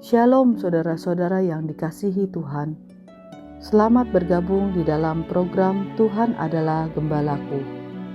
Shalom saudara-saudara yang dikasihi Tuhan. Selamat bergabung di dalam program Tuhan Adalah Gembalaku.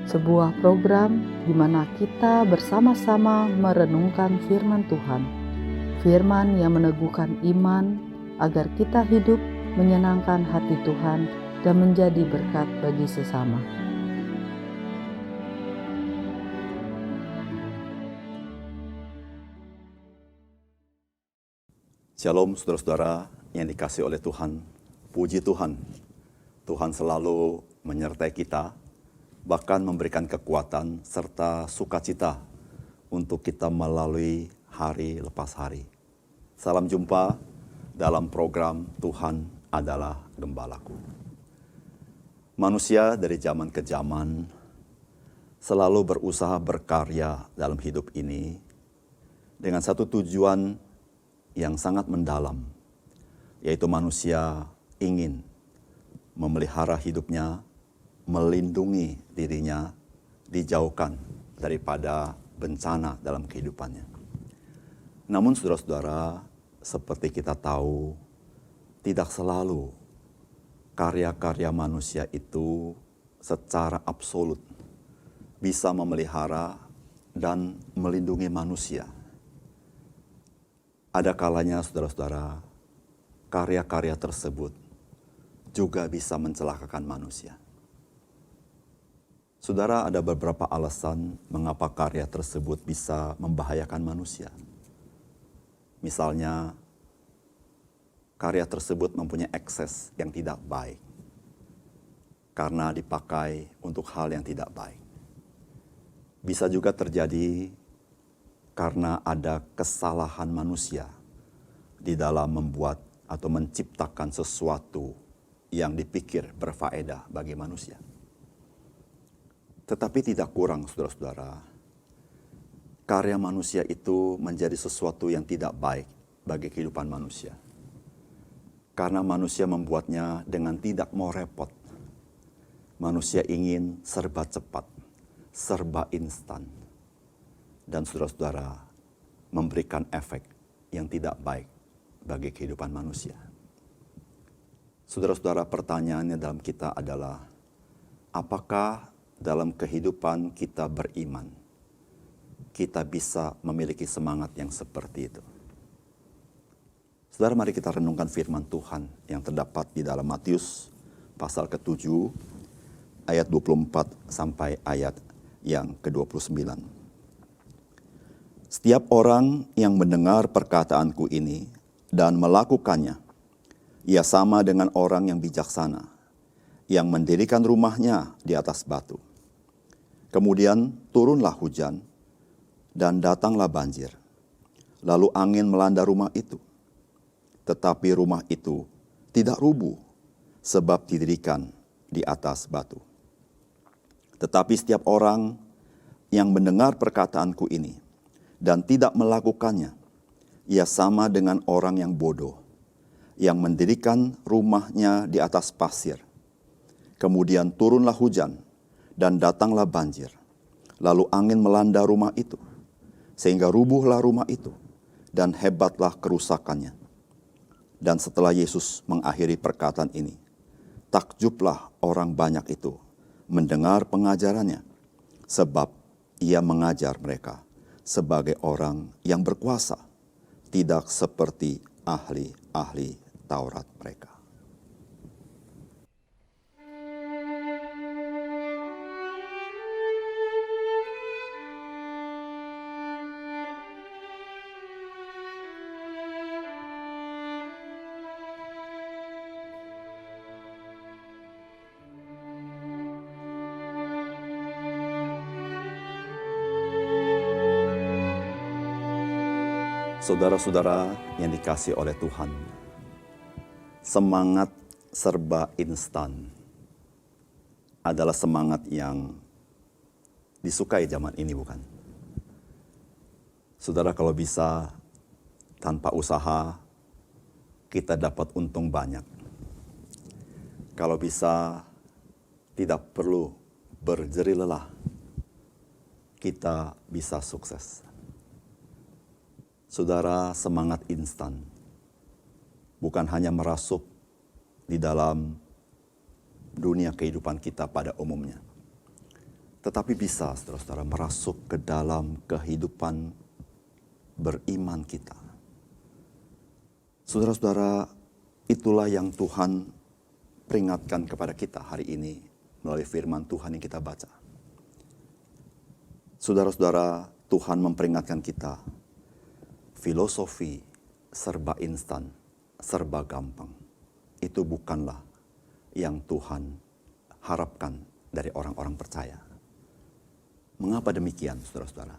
Sebuah program di mana kita bersama-sama merenungkan firman Tuhan. Firman yang meneguhkan iman agar kita hidup menyenangkan hati Tuhan dan menjadi berkat bagi sesama. Shalom saudara-saudara yang dikasihi oleh Tuhan. Puji Tuhan, Tuhan selalu menyertai kita, bahkan memberikan kekuatan serta sukacita untuk kita melalui hari lepas hari. Salam jumpa dalam program Tuhan Adalah Gembalaku. Manusia dari zaman ke zaman selalu berusaha berkarya dalam hidup ini dengan satu tujuan yang sangat mendalam, yaitu manusia ingin memelihara hidupnya, melindungi dirinya, dijauhkan daripada bencana dalam kehidupannya. Namun saudara-saudara, seperti kita tahu, tidak selalu karya-karya manusia itu secara absolut bisa memelihara dan melindungi manusia. Ada kalanya saudara-saudara, karya-karya tersebut juga bisa mencelakakan manusia. Saudara, ada beberapa alasan mengapa karya tersebut bisa membahayakan manusia. Misalnya, karya tersebut mempunyai ekses yang tidak baik karena dipakai untuk hal yang tidak baik. Bisa juga terjadi karena ada kesalahan manusia di dalam membuat atau menciptakan sesuatu yang dipikir berfaedah bagi manusia. Tetapi tidak kurang, saudara-saudara, karya manusia itu menjadi sesuatu yang tidak baik bagi kehidupan manusia. Karena manusia membuatnya dengan tidak mau repot. Manusia ingin serba cepat, serba instan. Dan saudara-saudara memberikan efek yang tidak baik bagi kehidupan manusia. Saudara-saudara, pertanyaannya dalam kita adalah, apakah dalam kehidupan kita beriman, kita bisa memiliki semangat yang seperti itu? Saudara, mari kita renungkan firman Tuhan yang terdapat di dalam Matius pasal ke-7 ayat 24 sampai ayat yang ke-29. Setiap orang yang mendengar perkataanku ini dan melakukannya, ia sama dengan orang yang bijaksana, yang mendirikan rumahnya di atas batu. Kemudian turunlah hujan, dan datanglah banjir. Lalu angin melanda rumah itu. Tetapi rumah itu tidak rubuh, sebab didirikan di atas batu. Tetapi setiap orang yang mendengar perkataanku ini, dan tidak melakukannya, ia sama dengan orang yang bodoh, yang mendirikan rumahnya di atas pasir. Kemudian turunlah hujan, dan datanglah banjir. Lalu angin melanda rumah itu, sehingga rubuhlah rumah itu, dan hebatlah kerusakannya. Dan setelah Yesus mengakhiri perkataan ini, takjublah orang banyak itu mendengar pengajarannya, sebab ia mengajar mereka sebagai orang yang berkuasa, tidak seperti ahli-ahli Taurat mereka. Saudara-saudara yang dikasihi oleh Tuhan, semangat serba instan adalah semangat yang disukai zaman ini, bukan? Saudara, kalau bisa tanpa usaha, kita dapat untung banyak. Kalau bisa tidak perlu berjerih lelah, kita bisa sukses. Saudara, semangat instan bukan hanya merasuk di dalam dunia kehidupan kita pada umumnya, tetapi bisa, saudara-saudara, merasuk ke dalam kehidupan beriman kita. Saudara-saudara, itulah yang Tuhan peringatkan kepada kita hari ini melalui firman Tuhan yang kita baca. Saudara-saudara, Tuhan memperingatkan kita, filosofi serba instan, serba gampang, itu bukanlah yang Tuhan harapkan dari orang-orang percaya. Mengapa demikian, saudara-saudara?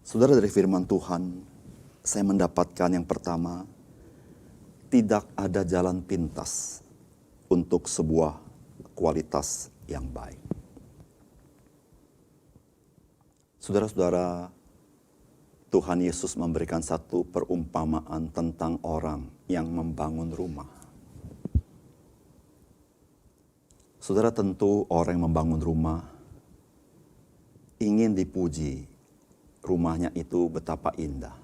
Saudara, dari firman Tuhan, saya mendapatkan yang pertama, tidak ada jalan pintas untuk sebuah kualitas yang baik. Saudara-saudara, Tuhan Yesus memberikan satu perumpamaan tentang orang yang membangun rumah. Saudara, tentu orang yang membangun rumah ingin dipuji rumahnya itu betapa indah.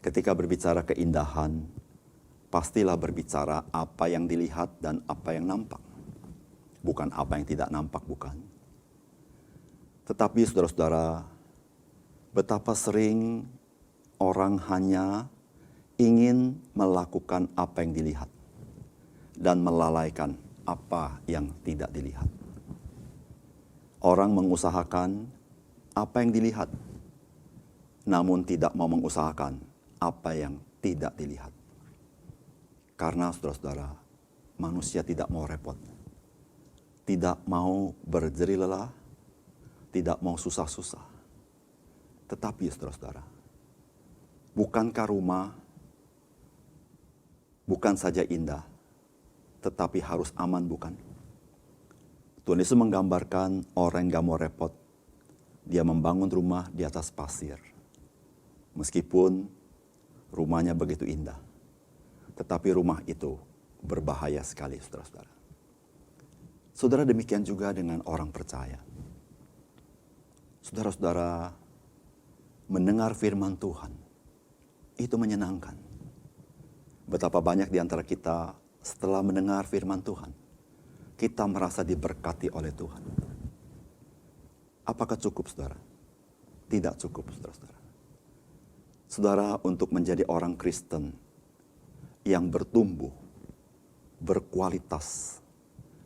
Ketika berbicara keindahan, pastilah berbicara apa yang dilihat dan apa yang nampak. Bukan apa yang tidak nampak, bukan. Tetapi saudara-saudara, betapa sering orang hanya ingin melakukan apa yang dilihat dan melalaikan apa yang tidak dilihat. Orang mengusahakan apa yang dilihat, namun tidak mau mengusahakan apa yang tidak dilihat. Karena saudara-saudara, manusia tidak mau repot, tidak mau berjerih lelah, tidak mau susah-susah. Tetapi saudara-saudara, bukankah rumah bukan saja indah, tetapi harus aman, bukan? Tuhan Yesus menggambarkan orang yang gak mau repot. Dia membangun rumah di atas pasir. Meskipun rumahnya begitu indah, tetapi rumah itu berbahaya sekali, saudara-saudara. Saudara, demikian juga dengan orang percaya. Saudara-saudara, mendengar firman Tuhan, itu menyenangkan. Betapa banyak di antara kita setelah mendengar firman Tuhan, kita merasa diberkati oleh Tuhan. Apakah cukup, saudara? Tidak cukup, saudara-saudara. Saudara, untuk menjadi orang Kristen yang bertumbuh, berkualitas,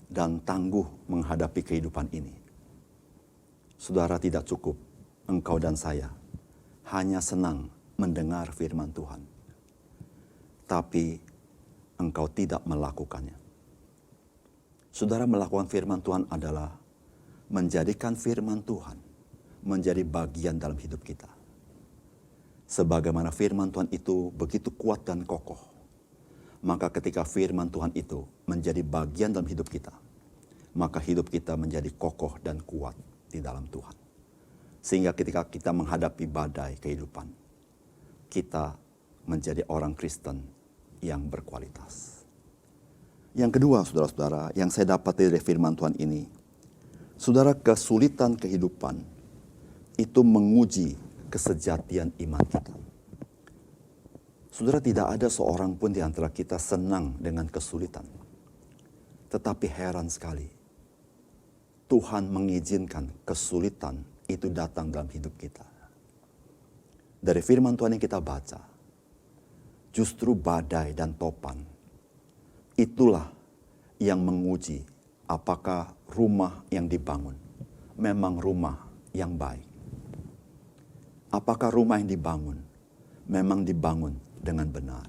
dan tangguh menghadapi kehidupan ini, saudara, tidak cukup engkau dan saya hanya senang mendengar firman Tuhan, tapi engkau tidak melakukannya. Saudara, melakukan firman Tuhan adalah menjadikan firman Tuhan menjadi bagian dalam hidup kita. Sebagaimana firman Tuhan itu begitu kuat dan kokoh, maka ketika firman Tuhan itu menjadi bagian dalam hidup kita, maka hidup kita menjadi kokoh dan kuat di dalam Tuhan. Sehingga ketika kita menghadapi badai kehidupan, kita menjadi orang Kristen yang berkualitas. Yang kedua, saudara-saudara, yang saya dapat dari firman Tuhan ini, saudara, kesulitan kehidupan itu menguji kesejatian iman kita. Saudara, tidak ada seorang pun di antara kita senang dengan kesulitan. Tetapi heran sekali, Tuhan mengizinkan kesulitan itu datang dalam hidup kita. Dari firman Tuhan yang kita baca, justru badai dan topan, itulah yang menguji apakah rumah yang dibangun memang rumah yang baik. Apakah rumah yang dibangun memang dibangun dengan benar.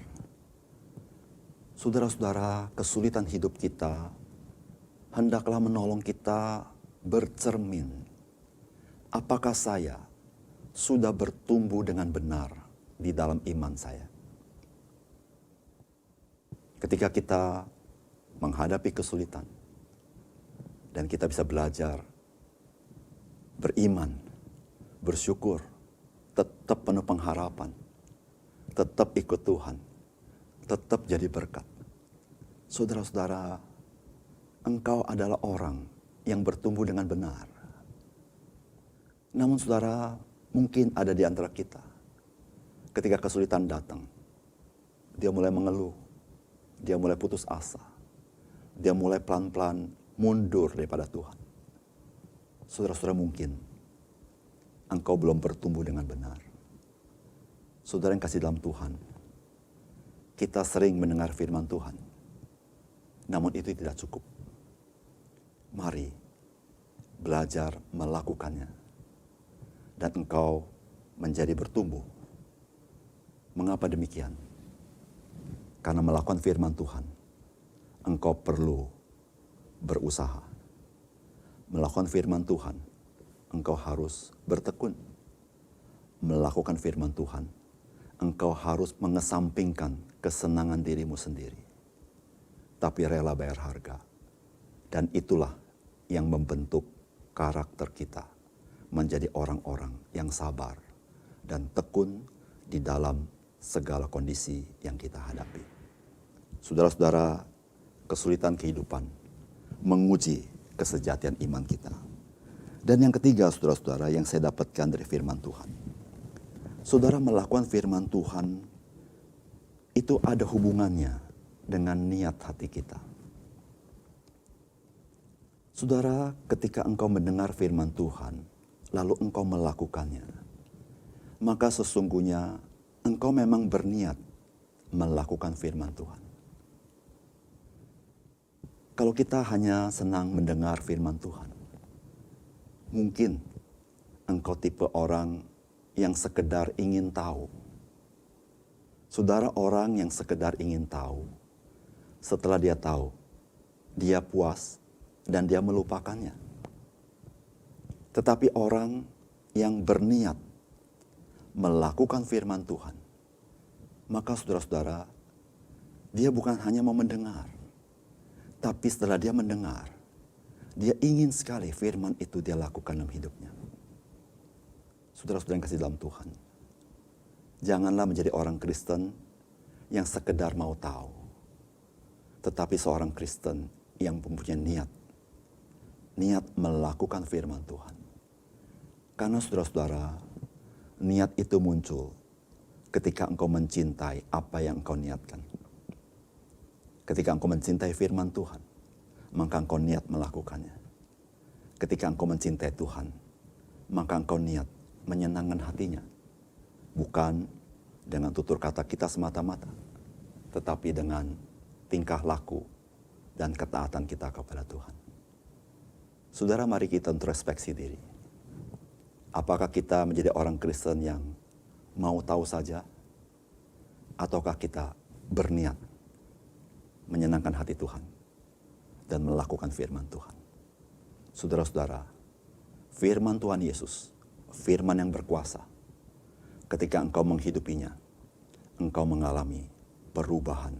Saudara-saudara, kesulitan hidup kita hendaklah menolong kita bercermin. Apakah saya sudah bertumbuh dengan benar di dalam iman saya? Ketika kita menghadapi kesulitan dan kita bisa belajar beriman, bersyukur, tetap penuh pengharapan, tetap ikut Tuhan, tetap jadi berkat. Saudara-saudara, engkau adalah orang yang bertumbuh dengan benar. Namun saudara, mungkin ada di antara kita, ketika kesulitan datang, dia mulai mengeluh, dia mulai putus asa, dia mulai pelan-pelan mundur daripada Tuhan. Saudara-saudara, mungkin engkau belum bertumbuh dengan benar. Saudara yang kasih dalam Tuhan, kita sering mendengar firman Tuhan, namun itu tidak cukup. Mari belajar melakukannya, dan engkau menjadi bertumbuh. Mengapa demikian? Karena melakukan firman Tuhan, engkau perlu berusaha. Melakukan firman Tuhan, engkau harus bertekun. Melakukan firman Tuhan, engkau harus mengesampingkan kesenangan dirimu sendiri, tapi rela bayar harga. Dan itulah yang membentuk karakter kita menjadi orang-orang yang sabar dan tekun di dalam segala kondisi yang kita hadapi. Saudara-saudara, kesulitan kehidupan menguji kesejatian iman kita. Dan yang ketiga, saudara-saudara, yang saya dapatkan dari firman Tuhan. Saudara, melakukan firman Tuhan itu ada hubungannya dengan niat hati kita. Saudara, ketika engkau mendengar firman Tuhan, lalu engkau melakukannya, maka sesungguhnya engkau memang berniat melakukan firman Tuhan. Kalau kita hanya senang mendengar firman Tuhan, mungkin engkau tipe orang yang sekedar ingin tahu. Saudara, orang yang sekedar ingin tahu, setelah dia tahu, dia puas dan dia melupakannya. Tetapi orang yang berniat melakukan firman Tuhan, maka saudara-saudara, dia bukan hanya mau mendengar, tapi setelah dia mendengar, dia ingin sekali firman itu dia lakukan dalam hidupnya. Saudara-saudara yang kasih dalam Tuhan, janganlah menjadi orang Kristen yang sekedar mau tahu, tetapi seorang Kristen yang mempunyai niat melakukan firman Tuhan. Karena saudara-saudara, niat itu muncul ketika engkau mencintai apa yang engkau niatkan. Ketika engkau mencintai firman Tuhan, maka engkau niat melakukannya. Ketika engkau mencintai Tuhan, maka engkau niat menyenangkan hatinya. Bukan dengan tutur kata kita semata-mata, tetapi dengan tingkah laku dan ketaatan kita kepada Tuhan. Saudara, mari kita introspeksi diri. Apakah kita menjadi orang Kristen yang mau tahu saja? Ataukah kita berniat menyenangkan hati Tuhan dan melakukan firman Tuhan? Saudara-saudara, firman Tuhan Yesus, firman yang berkuasa, ketika engkau menghidupinya, engkau mengalami perubahan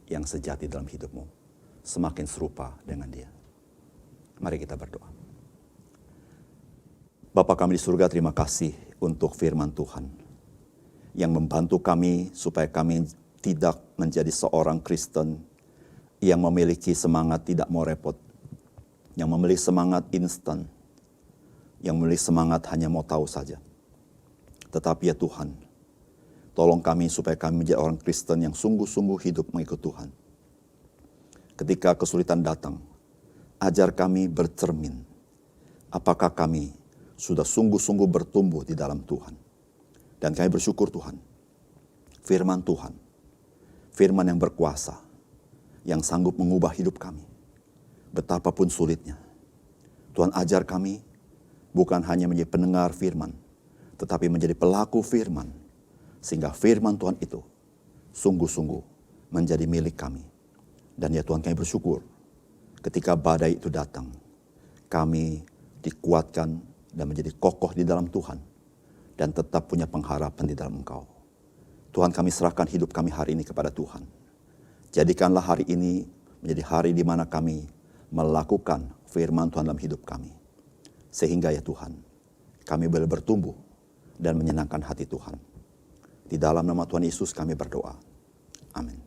yang sejati dalam hidupmu, semakin serupa dengan Dia. Mari kita berdoa. Bapa kami di surga, terima kasih untuk firman Tuhan yang membantu kami supaya kami tidak menjadi seorang Kristen yang memiliki semangat tidak mau repot, yang memiliki semangat instan, yang memiliki semangat hanya mau tahu saja. Tetapi ya Tuhan, tolong kami supaya kami menjadi orang Kristen yang sungguh-sungguh hidup mengikut Tuhan. Ketika kesulitan datang, ajar kami bercermin, apakah kami sudah sungguh-sungguh bertumbuh di dalam Tuhan. Dan kami bersyukur Tuhan, firman Tuhan, firman yang berkuasa, yang sanggup mengubah hidup kami, betapapun sulitnya. Tuhan, ajar kami bukan hanya menjadi pendengar firman, tetapi menjadi pelaku firman, sehingga firman Tuhan itu sungguh-sungguh menjadi milik kami. Dan ya Tuhan, kami bersyukur ketika badai itu datang, kami dikuatkan dan menjadi kokoh di dalam Tuhan, dan tetap punya pengharapan di dalam Engkau. Tuhan, kami serahkan hidup kami hari ini kepada Tuhan. Jadikanlah hari ini menjadi hari di mana kami melakukan firman Tuhan dalam hidup kami. Sehingga ya Tuhan, kami boleh bertumbuh dan menyenangkan hati Tuhan. Di dalam nama Tuhan Yesus kami berdoa. Amin.